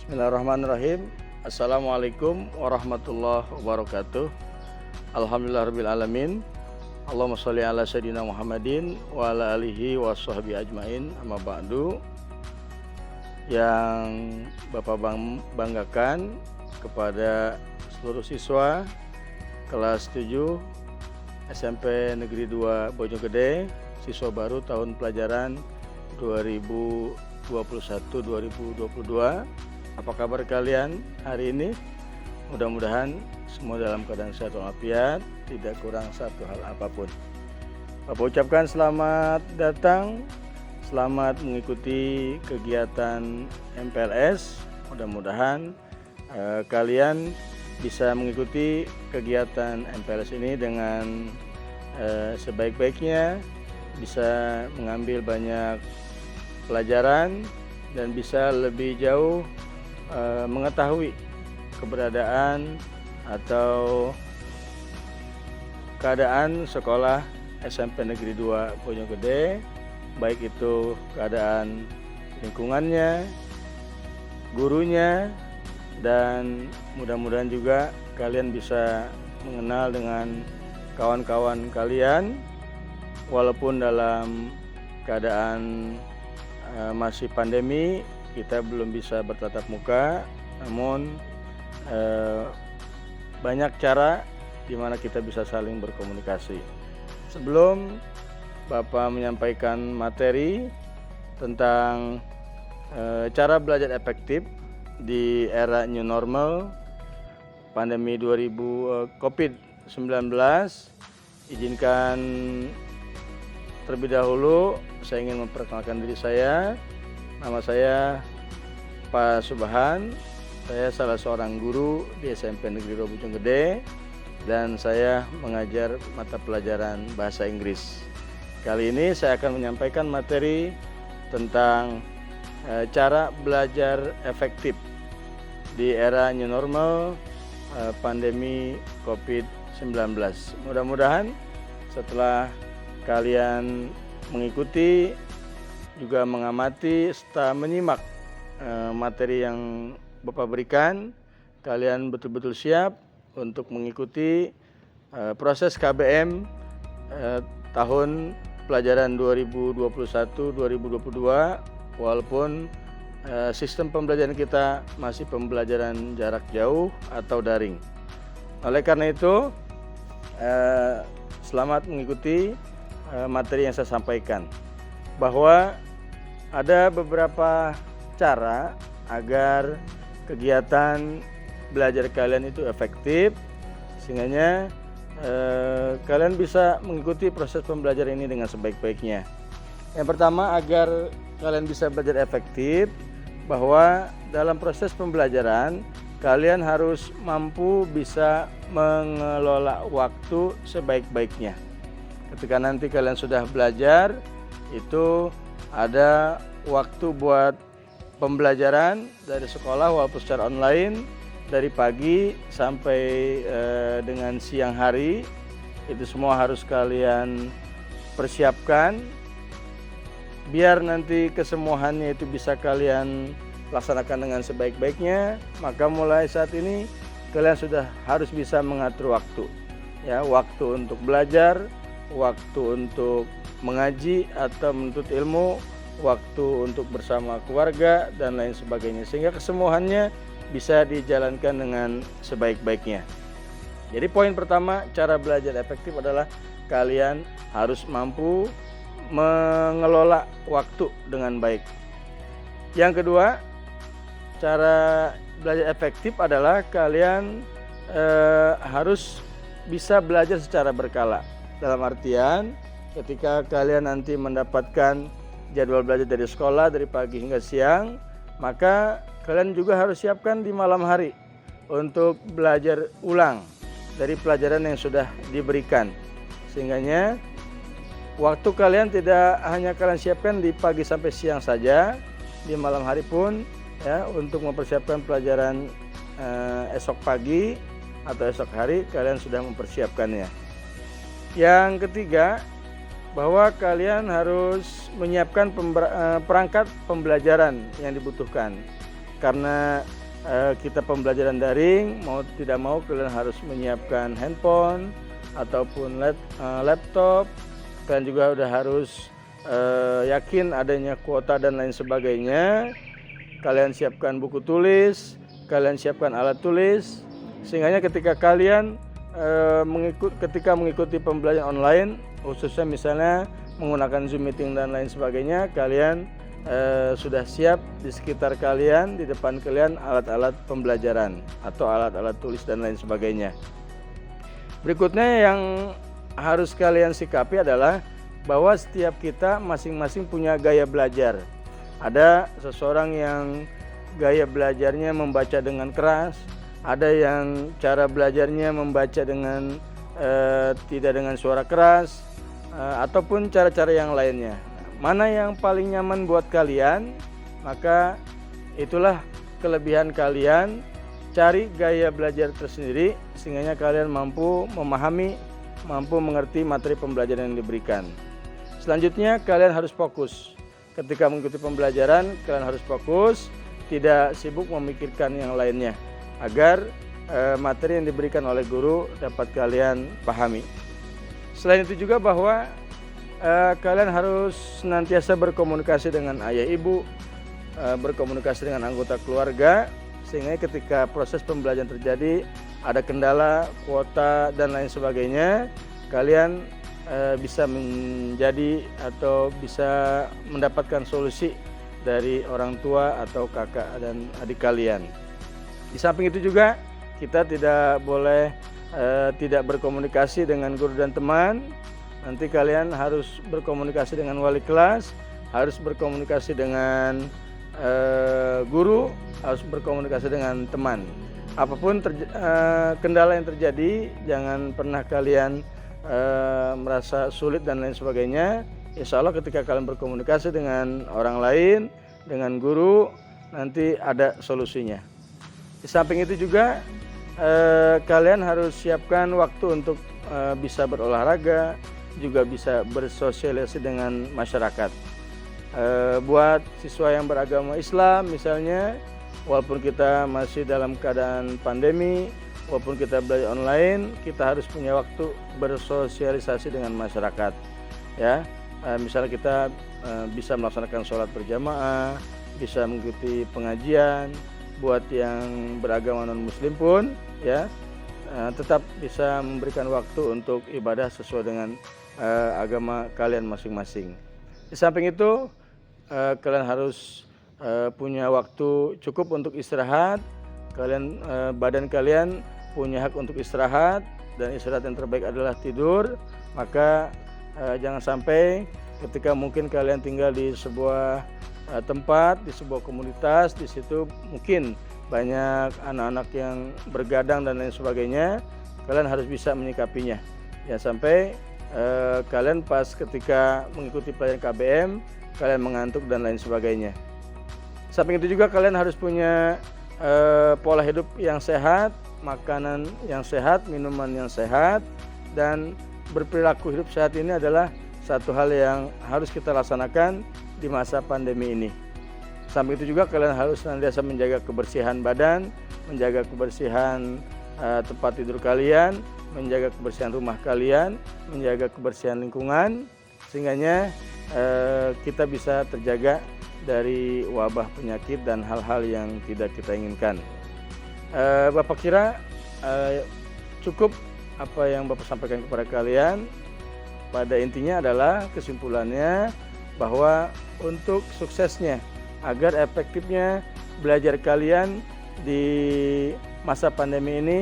Bismillahirrahmanirrahim. Assalamualaikum warahmatullahi wabarakatuh. Alhamdulillahirabbil alamin. Allahumma sholli ala sayyidina Muhammadin wa ala alihi wa sahbihi ajmain. Amma ba'du. Yang Bapak banggakan kepada seluruh siswa kelas 7 SMP Negeri 2 Bojonggede, siswa baru tahun pelajaran 2021-2022. Apa kabar kalian hari ini? Mudah-mudahan semua dalam keadaan sehat walafiat, tidak kurang satu hal apapun. Bapak ucapkan selamat datang, selamat mengikuti kegiatan MPLS. Mudah-mudahan kalian bisa mengikuti kegiatan MPLS ini dengan sebaik-baiknya, bisa mengambil banyak pelajaran dan bisa lebih jauh mengetahui keberadaan atau keadaan sekolah SMP Negeri 2 Bojonggede, baik itu keadaan lingkungannya, gurunya, dan mudah-mudahan juga kalian bisa mengenal dengan kawan-kawan kalian walaupun dalam keadaan masih pandemi, kita belum bisa bertatap muka, namun banyak cara di mana kita bisa saling berkomunikasi. Sebelum Bapak menyampaikan materi tentang cara belajar efektif di era new normal pandemi COVID-19, izinkan terlebih dahulu saya ingin memperkenalkan diri saya. Nama saya Pak Subhan. Saya salah seorang guru di SMP Negeri 2 Bojonggede dan saya mengajar mata pelajaran bahasa Inggris. Kali ini saya akan menyampaikan materi tentang cara belajar efektif di era new normal pandemi COVID-19. Mudah-mudahan setelah kalian mengikuti, juga mengamati serta menyimak materi yang Bapak berikan, kalian betul-betul siap untuk mengikuti proses KBM tahun pelajaran 2021-2022 walaupun sistem pembelajaran kita masih pembelajaran jarak jauh atau daring. Oleh karena itu, selamat mengikuti materi yang saya sampaikan, bahwa ada beberapa cara agar kegiatan belajar kalian itu efektif, sehingga kalian bisa mengikuti proses pembelajaran ini dengan sebaik-baiknya. Yang pertama, agar kalian bisa belajar efektif, bahwa dalam proses pembelajaran kalian harus mampu bisa mengelola waktu sebaik-baiknya. Ketika nanti kalian sudah belajar, itu ada waktu buat pembelajaran dari sekolah walaupun secara online, dari pagi sampai dengan siang hari. Itu semua harus kalian persiapkan biar nanti kesemuanya itu bisa kalian laksanakan dengan sebaik-baiknya. Maka mulai saat ini kalian sudah harus bisa mengatur waktu, ya, waktu untuk belajar, waktu untuk mengaji atau menuntut ilmu, waktu untuk bersama keluarga dan lain sebagainya, sehingga kesemuanya bisa dijalankan dengan sebaik-baiknya. Jadi poin pertama, cara belajar efektif adalah kalian harus mampu mengelola waktu dengan baik. Yang kedua, cara belajar efektif adalah kalian harus bisa belajar secara berkala. Dalam artian, ketika kalian nanti mendapatkan jadwal belajar dari sekolah dari pagi hingga siang, maka kalian juga harus siapkan di malam hari untuk belajar ulang dari pelajaran yang sudah diberikan. Sehingganya waktu kalian tidak hanya kalian siapkan di pagi sampai siang saja, di malam hari pun, ya, untuk mempersiapkan pelajaran esok pagi atau esok hari kalian sudah mempersiapkannya. Yang ketiga, bahwa kalian harus menyiapkan perangkat pembelajaran yang dibutuhkan. karena kita pembelajaran daring, mau tidak mau kalian harus menyiapkan handphone ataupun laptop. Kalian juga udah harus yakin adanya kuota dan lain sebagainya. Kalian siapkan buku tulis, kalian siapkan alat tulis, sehingga ketika kalian ketika mengikuti pembelajaran online, khususnya misalnya menggunakan Zoom meeting dan lain sebagainya, kalian sudah siap di sekitar kalian, di depan kalian alat-alat pembelajaran atau alat-alat tulis dan lain sebagainya. Berikutnya yang harus kalian sikapi adalah bahwa setiap kita masing-masing punya gaya belajar. Ada seseorang yang gaya belajarnya membaca dengan keras, ada yang cara belajarnya membaca dengan tidak dengan suara keras, ataupun cara-cara yang lainnya. Mana yang paling nyaman buat kalian, maka itulah kelebihan kalian. Cari gaya belajar tersendiri sehingga kalian mampu memahami, mampu mengerti materi pembelajaran yang diberikan. Selanjutnya kalian harus fokus. Ketika mengikuti pembelajaran, kalian harus fokus, tidak sibuk memikirkan yang lainnya, agar materi yang diberikan oleh guru dapat kalian pahami. Selain itu juga bahwa kalian harus senantiasa berkomunikasi dengan ayah ibu, berkomunikasi dengan anggota keluarga, sehingga ketika proses pembelajaran terjadi, ada kendala, kuota, dan lain sebagainya, kalian bisa menjadi atau bisa mendapatkan solusi dari orang tua atau kakak dan adik kalian. Di samping itu juga kita tidak boleh tidak berkomunikasi dengan guru dan teman. Nanti kalian harus berkomunikasi dengan wali kelas, harus berkomunikasi dengan guru, harus berkomunikasi dengan teman. Apapun kendala yang terjadi, jangan pernah kalian merasa sulit dan lain sebagainya. Insya Allah ketika kalian berkomunikasi dengan orang lain, dengan guru, nanti ada solusinya. Di samping itu juga kalian harus siapkan waktu untuk bisa berolahraga, juga bisa bersosialisasi dengan masyarakat. Buat siswa yang beragama Islam misalnya, walaupun kita masih dalam keadaan pandemi, walaupun kita belajar online, kita harus punya waktu bersosialisasi dengan masyarakat. Ya, misalnya kita bisa melaksanakan sholat berjamaah, bisa mengikuti pengajian. Buat yang beragama non Muslim pun, ya, tetap bisa memberikan waktu untuk ibadah sesuai dengan agama kalian masing-masing. Di samping itu, kalian harus punya waktu cukup untuk istirahat. Badan kalian punya hak untuk istirahat, dan istirahat yang terbaik adalah tidur. Maka jangan sampai ketika mungkin kalian tinggal di sebuah tempat, di sebuah komunitas, di situ mungkin banyak anak-anak yang bergadang dan lain sebagainya, kalian harus bisa menyikapinya. Jangan sampai kalian pas ketika mengikuti pelajaran KBM kalian mengantuk dan lain sebagainya. Samping itu juga kalian harus punya pola hidup yang sehat, makanan yang sehat, minuman yang sehat, dan berperilaku hidup sehat. Ini adalah satu hal yang harus kita laksanakan di masa pandemi ini. Samping itu juga kalian harus senantiasa menjaga kebersihan badan, menjaga kebersihan tempat tidur kalian, menjaga kebersihan rumah kalian, menjaga kebersihan lingkungan, sehingga kita bisa terjaga dari wabah penyakit dan hal-hal yang tidak kita inginkan. Bapak kira cukup apa yang Bapak sampaikan kepada kalian. Pada intinya adalah kesimpulannya bahwa untuk suksesnya, agar efektifnya belajar kalian di masa pandemi ini,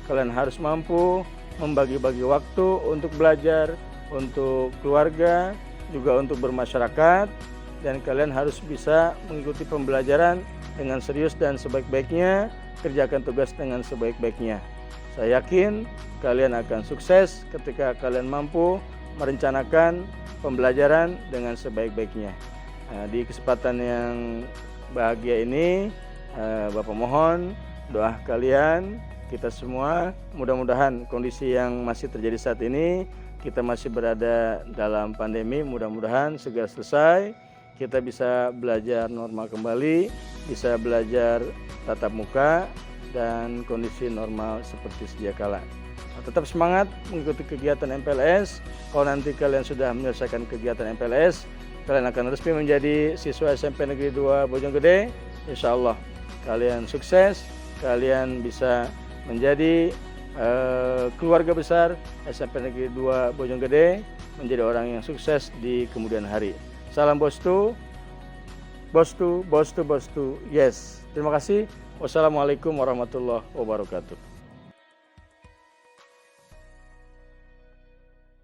kalian harus mampu membagi-bagi waktu untuk belajar, untuk keluarga, juga untuk bermasyarakat, dan kalian harus bisa mengikuti pembelajaran dengan serius dan sebaik-baiknya, kerjakan tugas dengan sebaik-baiknya. Saya yakin kalian akan sukses ketika kalian mampu merencanakan pembelajaran dengan sebaik-baiknya. Di kesempatan yang bahagia ini, Bapak mohon doa kalian, kita semua, mudah-mudahan kondisi yang masih terjadi saat ini, kita masih berada dalam pandemi, mudah-mudahan segera selesai, kita bisa belajar normal kembali, bisa belajar tatap muka dan kondisi normal seperti sedia kala. Tetap semangat mengikuti kegiatan MPLS. Kalau nanti kalian sudah menyelesaikan kegiatan MPLS, kalian akan resmi menjadi siswa SMP Negeri 2 Bojonggede. Insya Allah kalian sukses, kalian bisa menjadi keluarga besar SMP Negeri 2 Bojonggede, menjadi orang yang sukses di kemudian hari. Salam Bostu, Bostu, Bostu, Bostu, yes. Terima kasih. Wassalamualaikum warahmatullahi wabarakatuh.